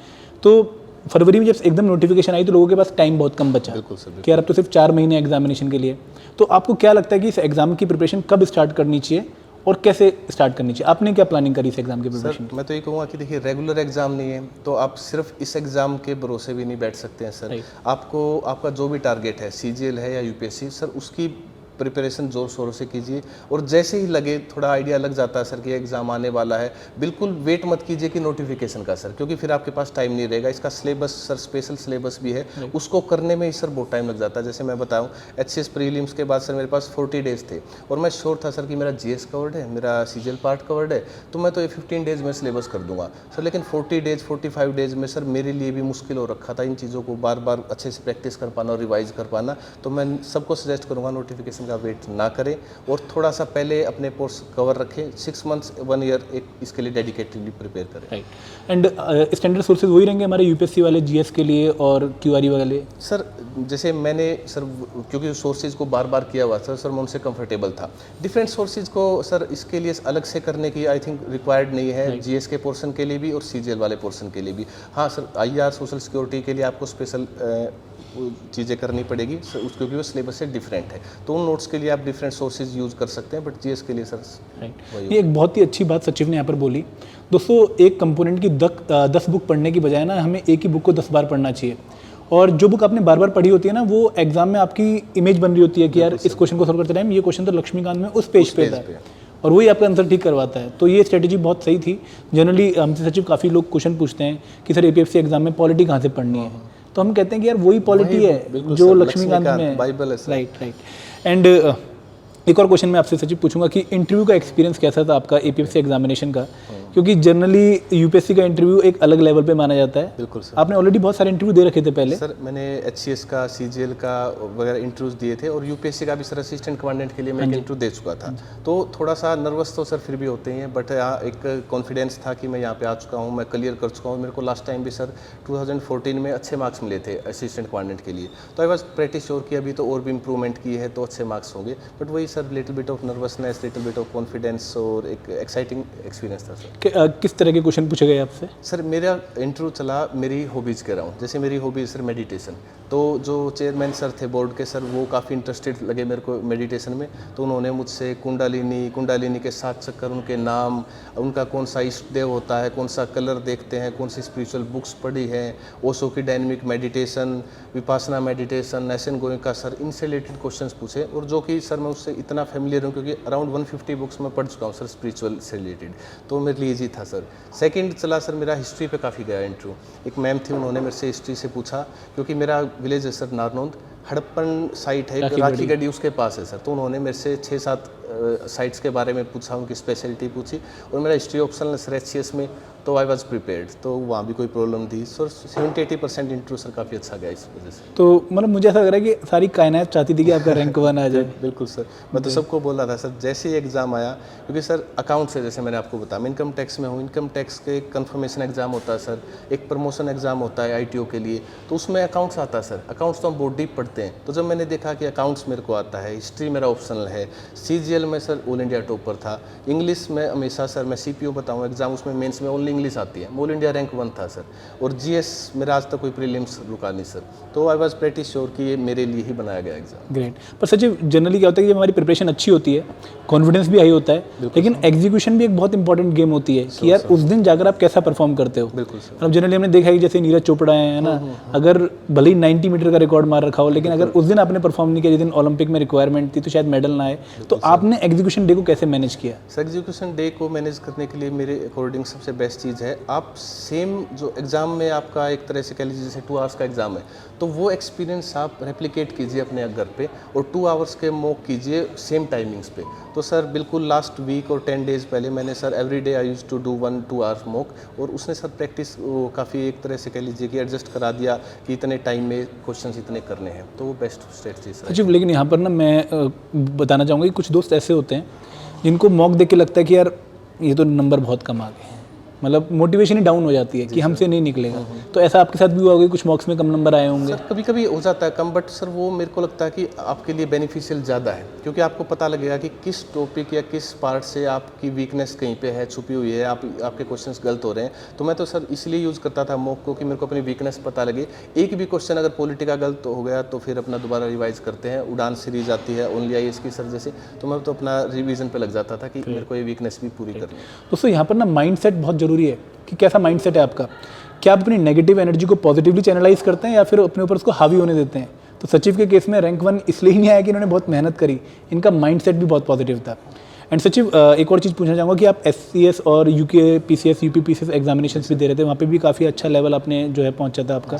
तो फरवरी में जब एकदम नोटिफिकेशन आई तो लोगों के पास टाइम बहुत कम बचा कि यार अब तो सिर्फ 4 महीने एग्जामिनेशन के लिए। तो आपको क्या लगता है कि इस एग्जाम की प्रिपरेशन कब स्टार्ट करनी चाहिए और कैसे स्टार्ट करनी चाहिए? आपने क्या प्लानिंग करी इस एग्जाम की प्रिपरेशन? मैं तो ये कहूँगा कि देखिए, रेगुलर एग्जाम नहीं है तो आप सिर्फ इस एग्जाम के भरोसे भी नहीं बैठ सकते हैं सर। आपको आपका जो भी टारगेट है, CGL है या UPSC, सर उसकी प्रिपरेशन जोर शोरों से कीजिए। और जैसे ही लगे, थोड़ा आइडिया लग जाता है सर कि एग्ज़ाम आने वाला है, बिल्कुल वेट मत कीजिए कि नोटिफिकेशन का सर, क्योंकि फिर आपके पास टाइम नहीं रहेगा। इसका सिलेबस सर स्पेशल सिलेबस भी है, उसको करने में ही सर बहुत टाइम लग जाता है। जैसे मैं बताऊं, HCS प्रीलिम्स के बाद सर मेरे पास 40 डेज थे, और मैं श्योर था सर कि मेरा GS कवर्ड है, मेरा CGL पार्ट कवर्ड है, तो मैं तो ये 15 डेज में सिलेबस कर दूंगा सर। लेकिन 40 डेज 45 डेज में सर मेरे लिए भी मुश्किल हो रखा था इन चीज़ों को बार बार अच्छे से प्रैक्टिस कर पाना और रिवाइज कर पाना। तो मैं सबको सजेस्ट करूँगा नोटिफिकेशन का वेट ना करें, और थोड़ा सा पहले अपने कोर्स कवर रखें। 6 मंथ्स 1 ईयर एक इसके लिए डेडिकेटेडली प्रिपेयर करें। राइट। एंड स्टैंडर्ड सोर्सेज वही रहेंगे हमारे UPSC वाले, GS के लिए और QRE वाले? सर जैसे मैंने सर, क्योंकि सोर्सेज को बार बार किया हुआ सर मैं उनसे कंफर्टेबल था। डिफरेंट सोर्सेज को सर इसके लिए अलग से करने की आई थिंक रिक्वायर्ड नहीं है, GS के पोर्शन के लिए भी और CGL वाले पोर्शन के लिए भी। हाँ सर, IR, सोशल सिक्योरिटी के लिए आपको स्पेशल चीज़ें करनी पड़ेगी क्योंकि वो सिलेबस से डिफरेंट है, तो उन नोट्स के लिए आप डिफरेंट सोर्सेज यूज़ कर सकते हैं, बट GS के लिए सर राइट। ये एक बहुत ही अच्छी बात सचिव ने यहाँ पर बोली। दोस्तों, एक कंपोनेंट की 10 बुक पढ़ने की बजाय ना हमें एक ही बुक को 10 बार पढ़ना चाहिए, और जो बुक आपने बार बार पढ़ी होती है ना, वो एग्जाम में आपकी इमेज बन रही होती है कि यार इस क्वेश्चन को सॉल्व करते टाइम ये क्वेश्चन तो लक्ष्मीकांत में उस पेज पे था, और वही आपका आंसर ठीक करवाता है। तो ये स्ट्रेटेजी बहुत सही थी। जनरली हमसे सचिव काफ़ी लोग क्वेश्चन पूछते हैं कि सर APFC एग्जाम में पॉलिटी कहाँ से पढ़नी है, तो हम कहते हैं कि यार वही पॉलिटी वही, है बिल्कुल जो सर, लक्ष्मीकांत में है। बाइबल है सर। Right right. एंड एक और क्वेश्चन मैं आपसे सचिव पूछूंगा कि इंटरव्यू का एक्सपीरियंस कैसा था आपका एपीएससी एग्जामिनेशन का, क्योंकि जनरली यूपीएससी का इंटरव्यू एक अलग लेवल पे माना जाता है। बिल्कुल सर। आपने ऑलरेडी बहुत सारे इंटरव्यू दे रखे थे पहले। सर मैंने एचसीएस का, सीजीएल का वगैरह इंटरव्यूज दिए थे और यूपीएससी का भी सर असिस्टेंट कमांडेंट के लिए मैं एक इंटरव्यू दे चुका था। तो थोड़ा सा नर्वस तो सर फिर भी होते ही हैं, बट यहाँ एक कॉन्फिडेंस था कि मैं यहाँ पे आ चुका हूँ, मैं क्लियर कर चुका हूँ। मेरे को लास्ट टाइम भी सर 2014 में अच्छे मार्क्स मिले थे असिस्टेंट कमांडेंट के लिए, तो आई वॉज प्रेटी श्योर कि अभी तो और भी इंप्रूवमेंट की है तो अच्छे मार्क्स होंगे। बट वही sir little bit of nervousness, little bit of confidence और एक एक्साइटिंग एक्सपीरियंस था सर। किस तरह के क्वेश्चन पूछे गए आपसे? सर मेरा इंटरव्यू चला मेरी हॉबीज़ के राउंड। जैसे मेरी हॉबीज सर मेडिटेशन, तो जो चेयरमैन सर थे बोर्ड के सर, वो काफ़ी इंटरेस्टेड लगे मेरे को मेडिटेशन में। तो उन्होंने मुझसे कुंडलिनी के 7 चक्कर, उनके नाम, उनका कौन सा इष्ट देव होता है, कौन सा कलर देखते हैं, कौन सी स्पिरिचुअल बुक्स पढ़ी है, ओशो की डायनेमिक मेडिटेशन, विपासना मेडिटेशन, एसन गोयंका सर, इनसे रिलेटेड क्वेश्चंस पूछे। और जो कि सर मैं उससे इतना फेमिलियर हूँ क्योंकि अराउंड 150 बुक्स मैं पढ़ चुका हूँ सर स्पिरिचुअल से रिलेटेड, तो मेरे लिए ईजी था सर। सेकंड चला सर मेरा हिस्ट्री पे काफ़ी गया इंटरव्यू। एक मैम थी, उन्होंने मेरे से हिस्ट्री से पूछा, क्योंकि मेरा विलेज है सर नारनौंद, हड़प्पन साइट है, राखी गढ़ी उसके पास है सर। तो उन्होंने मेरे से 6-7 साइट्स के बारे में पूछा, उनकी स्पेशलिटी पूछी। और मेरा हिस्ट्री ऑप्शनल सर एचसीएस में, तो आई वॉज प्रिपेयर्ड, तो वहाँ भी कोई प्रॉब्लम थी सर। 70-80% इंटरव्यू सर काफ़ी अच्छा गया इस वजह से। तो मतलब मुझे ऐसा लग रहा है कि सारी कायनात चाहती थी कि आपका रैंक 1 आ जाए। बिल्कुल सर, मैं तो सबको बोल रहा था सर जैसे ही एग्ज़ाम आया, क्योंकि सर अकाउंट से, जैसे मैंने आपको बताया मैं इनकम टैक्स में हूँ, इनकम टैक्स के कंफर्मेशन एग्जाम होता है सर, एक प्रमोशन एग्जाम होता है आईटीओ के लिए, तो उसमें अकाउंट्स आता है सर। अकाउंट्स तो हम बहुत डीप पढ़ते हैं, तो जब मैंने देखा कि अकाउंट्स मेरे को आता है, हिस्ट्री मेरा ऑप्शनल है, सीजीएल में सर ऑल इंडिया टॉपर था, इंग्लिश में हमेशा सर मैं सीपीओ बताऊँ एग्जाम, उसमें मेंस में ओनली इंग्लिश आती है, ऑल इंडिया रैंक 1 था सर। और जीएस मेरा आज तक कोई प्रीलिम्स रुका नहीं सर, तो आई वॉज प्रेटी श्योर कि ये मेरे लिए ही बनाया गया एग्जाम। ग्रेट। पर सचिव जनरली क्या होता है कि जब हमारी प्रिपरेशन अच्छी होती है, कॉन्फिडेंस भी हाई होता है, लेकिन एग्जीक्यूशन भी एक बहुत इंपॉर्टेंट गेम होती है कि यार उस दिन जाकर आप कैसा परफॉर्म करते हो। बिल्कुल सर। मतलब जनरली हमने देखा है कि जैसे नीरज चोपड़ा है ना, अगर भले ही 90 मीटर का रिकॉर्ड मार रखा हो, लेकिन अगर उस दिन आपने परफॉर्म नहीं किया, जिस दिन ओलंपिक में रिक्वायरमेंट थी, तो शायद मेडल ना आए। तो आपने एग्जीक्यूशन डे को कैसे मैनेज किया? सर एग्जीक्यूशन डे को मैनेज करने के लिए मेरे अकॉर्डिंग सबसे बेस्ट चीज़ है, आप सेम जो एग्ज़ाम में आपका एक तरह से कह लीजिए जैसे 2 आवर्स का एग्ज़ाम है, तो वो एक्सपीरियंस आप रेप्लिकेट कीजिए अपने घर पे और 2 आवर्स के मॉक कीजिए सेम टाइमिंग्स पे। तो सर बिल्कुल लास्ट वीक और 10 डेज़ पहले मैंने sir every day I used to do 1-2 hours mock, और उसने सर प्रैक्टिस काफ़ी एक तरह से कह लीजिए कि एडजस्ट करा दिया कि इतने टाइम में क्वेश्चंस इतने करने हैं, तो वो बेस्ट स्ट्रेटजी सर। सचिव लेकिन यहाँ पर ना मैं बताना चाहूँगा कि कुछ दोस्त ऐसे होते हैं जिनको मॉक देख के लगता है कि यार ये तो नंबर बहुत कम आ गए हैं, मतलब मोटिवेशन ही डाउन हो जाती है कि हमसे नहीं निकलेगा। तो ऐसा आपके साथ भी हुआ होगा, कुछ मॉक्स में कम नंबर आए होंगे? सर कभी कभी हो जाता है कम, बट सर वो मेरे को लगता है कि आपके लिए बेनिफिशियल ज़्यादा है, क्योंकि आपको पता लगेगा कि किस टॉपिक या किस पार्ट से आपकी वीकनेस कहीं पे है, छुपी हुई है, आपके क्वेश्चंस गलत हो रहे हैं। तो मैं तो सर इसलिए यूज़ करता था मॉक को कि मेरे को अपनी वीकनेस पता लगे। एक भी क्वेश्चन अगर पॉलिटी का गलत हो गया तो फिर अपना दोबारा रिवाइज करते हैं। उड़ान सीरीज आती है ओनली आईएएस की सर जैसे, तो मैं तो अपना रिवीजन पे लग जाता था कि मेरे को ये वीकनेस भी पूरी करनी है। दोस्तों यहाँ पर ना माइंडसेट बहुत ज़रूरी है कि कैसा माइंडसेट है आपका। क्या आप अपनी नेगेटिव एनर्जी को पॉजिटिवली चैनलाइज करते हैं या फिर अपने ऊपर उसको हावी होने देते हैं? तो सचिव के केस में रैंक 1 इसलिए ही नहीं आया कि इन्होंने बहुत मेहनत करी, इनका माइंडसेट भी बहुत पॉजिटिव था। एंड सचिव एक और चीज़ पूछना चाहूँगा कि आप एससीएस और यूपीपीसीएस एग्जामिनेशंस भी दे रहे थे, वहाँ पे भी काफ़ी अच्छा लेवल आपने जो है पहुँचा था आपका।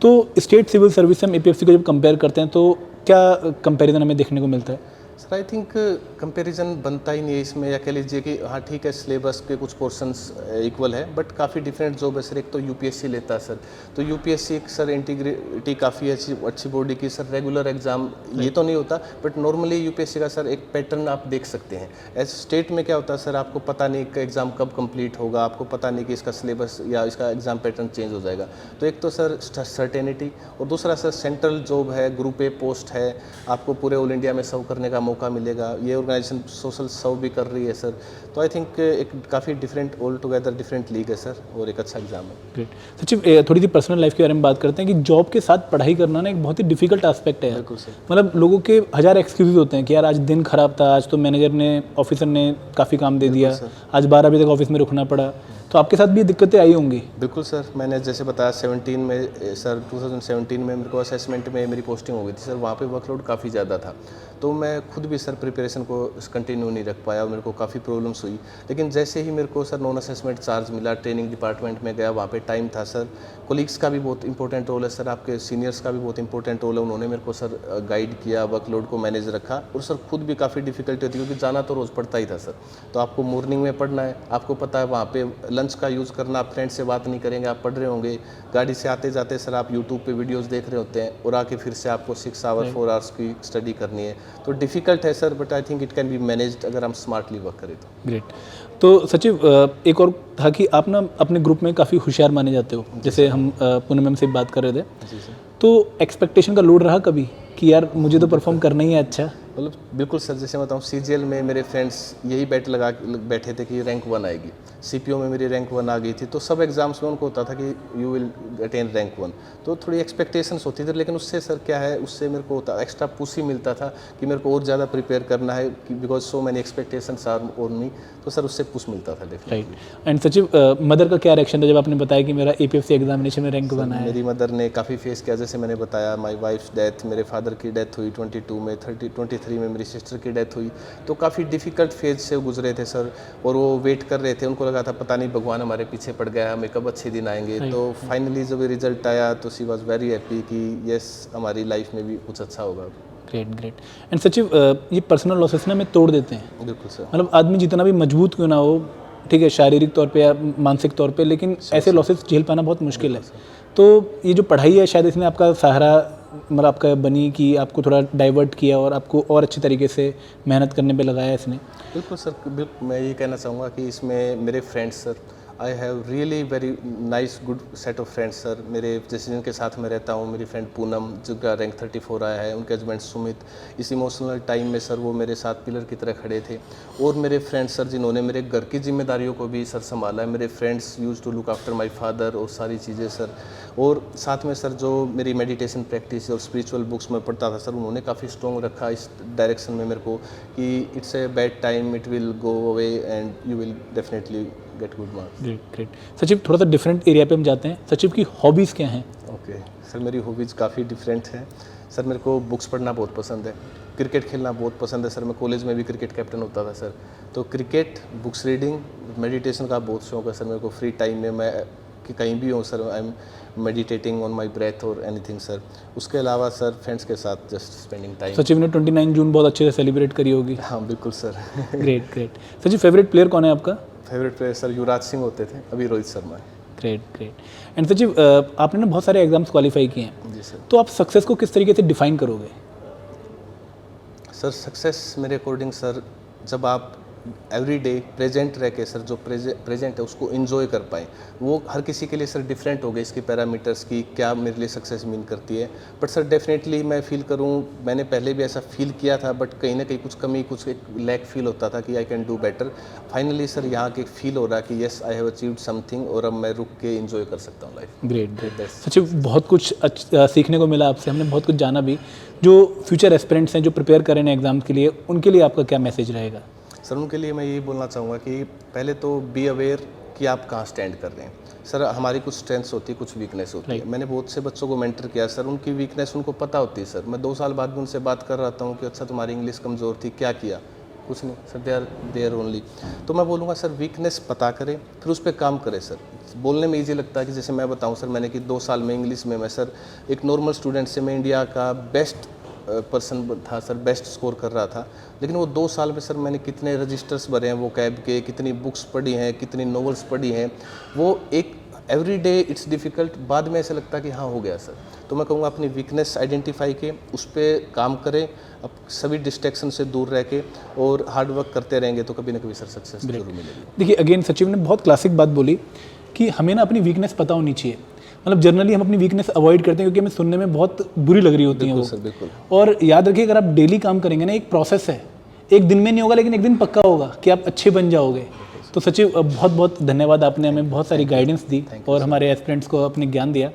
तो स्टेट सिविल सर्विस से हम एपीएफसी को जब कंपेयर करते हैं तो क्या कंपेरिजन हमें देखने को मिलता है? सर आई थिंक कंपैरिजन बनता ही नहीं है इसमें, या कह लीजिए कि हाँ ठीक है सिलेबस के कुछ पोर्शंस इक्वल है, बट काफ़ी डिफरेंट जॉब है सर। एक तो यूपीएससी लेता है सर, तो यूपीएससी सर इंटीग्रिटी काफ़ी अच्छी बॉडी की सर, रेगुलर एग्जाम ये तो नहीं होता, बट नॉर्मली यूपीएससी का सर एक पैटर्न आप देख सकते हैं। एज स्टेट में क्या होता है सर, आपको पता नहीं कि एग्ज़ाम कब कंप्लीट होगा, आपको पता नहीं कि इसका सिलेबस या इसका एग्ज़ाम पैटर्न चेंज हो जाएगा। तो एक तो सर सर्टेनिटी, और दूसरा सर सेंट्रल जॉब है, ग्रुप ए पोस्ट है, आपको पूरे ऑल इंडिया में सर्व करने का मौका मिलेगा। ये ऑर्गेनाइजेशन सोशल सर्व भी कर रही है सर, तो आई थिंक एक काफ़ी different all together different league है सर, और एक अच्छा एग्जाम है। ग्रेट। सचिव थोड़ी सी पर्सनल लाइफ के बारे में बात करते हैं कि जॉब के साथ पढ़ाई करना ना एक बहुत ही डिफिकल्ट एस्पेक्ट है। बिल्कुल सर। मतलब लोगों के 1000 एक्सक्यूजेज होते हैं कि यार आज दिन खराब था, आज तो मैनेजर ने ऑफिसर ने काफ़ी काम दे दिया, आज 12 बजे तक ऑफिस में रुकना पड़ा। तो आपके साथ भी ये दिक्कतें आई होंगी? बिल्कुल सर, मैंने जैसे बताया 17 में सर 2017 में मेरे को असेसमेंट में मेरी पोस्टिंग हो गई थी सर, वहाँ पे वर्कलोड काफ़ी ज़्यादा था, तो मैं खुद भी सर प्रिपरेशन को कंटिन्यू नहीं रख पाया, मेरे को काफ़ी प्रॉब्लम्स कोर्स हुई। लेकिन जैसे ही मेरे को सर नॉन असेसमेंट चार्ज मिला, ट्रेनिंग डिपार्टमेंट में गया, वहाँ पे टाइम था सर, कोलीग्स का भी बहुत इंपॉर्टेंट रोल है सर, आपके सीनियर्स का भी बहुत इंपॉर्टेंट रोल है, उन्होंने मेरे को सर गाइड किया, वर्कलोड को मैनेज रखा। और सर खुद भी काफ़ी डिफिकल्टी होती है क्योंकि जाना तो रोज़ पड़ता ही था सर। तो आपको मॉर्निंग में पढ़ना है, आपको पता है वहाँ पे लंच का यूज़ करना, आप फ्रेंड से बात नहीं करेंगे, आप पढ़ रहे होंगे, गाड़ी से आते जाते सर आप यूट्यूब पे वीडियोस देख रहे होते हैं, और आके फिर से आपको 6 आवर 4 आवर्स की स्टडी करनी है। तो डिफ़िकल्ट है sir, but I think it can be managed अगर हम स्मार्टली वर्क करें तो। ग्रेट। तो सचिव, एक और था कि आप ना अपने ग्रुप में काफ़ी होशियार माने जाते हो, जैसे हम पूनम मैम से बात कर रहे थे, जी सर। तो एक्सपेक्टेशन का लोड रहा कभी कि यार मुझे तो परफॉर्म करना ही है अच्छा? मतलब बिल्कुल सर, जैसे मैं बताऊँ CGL में मेरे फ्रेंड्स यही बैठ लगा बैठे थे कि रैंक 1 आएगी, CPO में मेरी रैंक 1 आ गई थी, तो सब एग्जाम्स में उनको होता था कि यू विल अटेन रैंक 1, तो थोड़ी एक्सपेक्टेशंस होती थी। लेकिन उससे सर क्या है, उससे मेरे को होता एक्स्ट्रा पुश ही मिलता था कि मेरे को और ज़्यादा प्रिपेयर करना है, because so many expectations are on me, तो सर उससे पुश मिलता था definitely. Right. And Sachiv, mother का क्या रिएक्शन था जब आपने बताया कि मेरा APFC एग्जामिनेशन में रैंक 1 आया? मेरी मदर ने काफ़ी फेस किया, जैसे मैंने बताया, माय वाइफ्स डेथ, मेरे फादर की डेथ हुई 22 में, 23 में मेरी सिस्टर की डेथ हुई, तो काफ़ी डिफ़िकल्ट फेज से गुजरे थे सर। और वो वेट कर रहे थे, उनको लगा था पता नहीं भगवान हमारे पीछे पड़ गया, हमें कब अच्छे दिन आएंगे। तो फाइनली जब रिजल्ट आया तो शी वॉज वेरी हैप्पी कि यस हमारी लाइफ में भी कुछ अच्छा होगा। Great great. एंड सचिव, ये पर्सनल लॉसेस ना हमें तोड़ देते हैं। बिल्कुल सर। मतलब आदमी जितना भी मजबूत क्यों ना हो, ठीक है, शारीरिक तौर पे या मानसिक तौर पे, लेकिन ऐसे लॉसेस झेल पाना बहुत मुश्किल है। तो ये जो पढ़ाई है शायद इसने आपका सहारा मतलब आपका बनी कि आपको थोड़ा डाइवर्ट किया और आपको और अच्छे तरीके से मेहनत करने पे लगाया इसने। बिल्कुल सर, बिल्कुल मैं ये कहना चाहूँगा कि इसमें मेरे friends sir, I have really very nice good set of friends sir. मेरे जैसे जिनके साथ मैं रहता हूँ, मेरी फ्रेंड पूनम जिनका रैंक 34 आया है, उनके हस्बैंड सुमित, इस इमोशनल टाइम में सर वो मेरे साथ पिलर की तरह खड़े थे। और मेरे फ्रेंड्स सर जिन्होंने मेरे घर की जिम्मेदारियों को भी सर संभाला है, मेरे friends use to look after my father और सारी चीज़ें सर। और साथ में सर जो मेरी मेडिटेशन प्रैक्टिस और स्पिरिचुअल बुक्स में पढ़ता था सर, उन्होंने काफ़ी स्ट्रॉन्ग रखा इस डायरेक्शन में मेरे को कि it's a bad time, it will go away and you will definitely get good marks. Great great. सचिव, थोड़ा सा डिफरेंट एरिया पे हम जाते हैं। सचिव की हॉबीज़ क्या हैं? ओके सर, मेरी हॉबीज़ काफ़ी डिफरेंट हैं सर। मेरे को बुक्स पढ़ना बहुत पसंद है, क्रिकेट खेलना बहुत पसंद है सर। मैं कॉलेज में भी क्रिकेट कैप्टन होता था सर। तो क्रिकेट, बुक्स रीडिंग, मेडिटेशन का बहुत शौक है सर मेरे को। फ्री टाइम में मैं कि कहीं भी हूँ sir, I am meditating on my breath और एनीथिंग सर। उसके अलावा सर फ्रेंड्स के साथ जस्ट स्पेंडिंग टाइम। सचिव ने 29 जून बहुत अच्छे से सेलिब्रेट करी होगी। हाँ बिल्कुल सर। Great great. सचिव, फेवरेट प्लेयर कौन है आपका? Favourite player sir Yuvraj Singh होते थे, अभी रोहित शर्मा है। Great great. एंड सचिव, आपने ना बहुत सारे एग्जाम्स क्वालिफाई किए हैं, जी सर। तो आप सक्सेस को किस तरीके से डिफाइन करोगे? सर सक्सेस मेरे अकॉर्डिंग सर, जब आप एवरी डे प्रेजेंट रह के सर जो प्रेजेंट है उसको इन्जॉय कर पाएँ। वो हर किसी के लिए सर डिफरेंट हो गए इसके पैरामीटर्स की क्या मेरे लिए सक्सेस मीन करती है। बट सर डेफिनेटली मैं फील करूँ, मैंने पहले भी ऐसा फील किया था, बट कहीं ना कहीं कुछ कमी, कुछ एक लैक फील होता था कि I can do better. Finally sir यहाँ के फील हो रहा है कि yes I have achieved something और अब मैं रुक के इन्जॉय कर सकता हूँ लाइफ। Great great. सचिव, बहुत कुछ सीखने को मिला आपसे, हमने बहुत कुछ जाना भी। जो फ्यूचर एस्पिरेंट्स हैं जो प्रिपेयर कर रहे हैं एग्जाम के लिए, उनके लिए आपका क्या मैसेज रहेगा? सर उनके लिए मैं यही बोलना चाहूँगा कि पहले तो बी अवेयर कि आप कहाँ स्टैंड कर रहे हैं। सर हमारी कुछ स्ट्रेंथ्स होती है, कुछ वीकनेस होती है। मैंने बहुत से बच्चों को मेंटर किया सर, उनकी वीकनेस उनको पता होती है सर। मैं 2 साल बाद भी उनसे बात कर रहा हूँ कि अच्छा तुम्हारी इंग्लिश कमज़ोर थी, क्या किया? कुछ नहीं sir, they are there only. तो मैं बोलूँगा सर वीकनेस पता करें, फिर उस पर काम करें सर। बोलने में ईजी लगता है कि जैसे मैं बताऊँ सर, मैंने कि 2 साल में इंग्लिश में मैं सर एक नॉर्मल स्टूडेंट से मैं इंडिया का बेस्ट पर्सन था सर, बेस्ट स्कोर कर रहा था। लेकिन वो 2 साल में सर मैंने कितने रजिस्टर्स भरे हैं वो कैब के, कितनी बुक्स पढ़ी हैं, कितनी नॉवेल्स पढ़ी हैं। वो एक एवरी डे इट्स डिफ़िकल्ट, बाद में ऐसा लगता है कि हाँ हो गया सर। तो मैं कहूँगा अपनी वीकनेस आइडेंटिफाई के उस पर काम करें, अब सभी डिस्ट्रैक्शन से दूर रह के और हार्ड वर्क करते रहेंगे तो कभी ना कभी सर सक्सेस जरूर मिलेगी। देखिए, अगेन सचिव ने बहुत क्लासिक बात बोली कि हमें ना अपनी वीकनेस पता होनी चाहिए। मतलब जनरली हम अपनी वीकनेस अवॉइड करते हैं क्योंकि हमें सुनने में बहुत बुरी लग रही होती है वो। सर बिल्कुल। और याद रखिए, अगर आप डेली काम करेंगे ना, एक प्रोसेस है, एक दिन में नहीं होगा लेकिन एक दिन पक्का होगा कि आप अच्छे बन जाओगे। तो सचिव, बहुत बहुत धन्यवाद, आपने हमें बहुत सारी गाइडेंस दी और हमारे एस्पिरेंट्स को अपने ज्ञान दिया।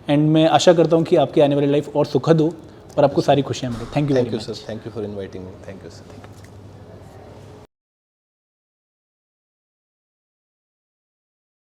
एंड मैं आशा करता हूँ कि आपकी आने वाली लाइफ और सुखद हो और आपको सारी खुशियाँ मिले। Thank you sir, thank you for inviting me. Thank you sir.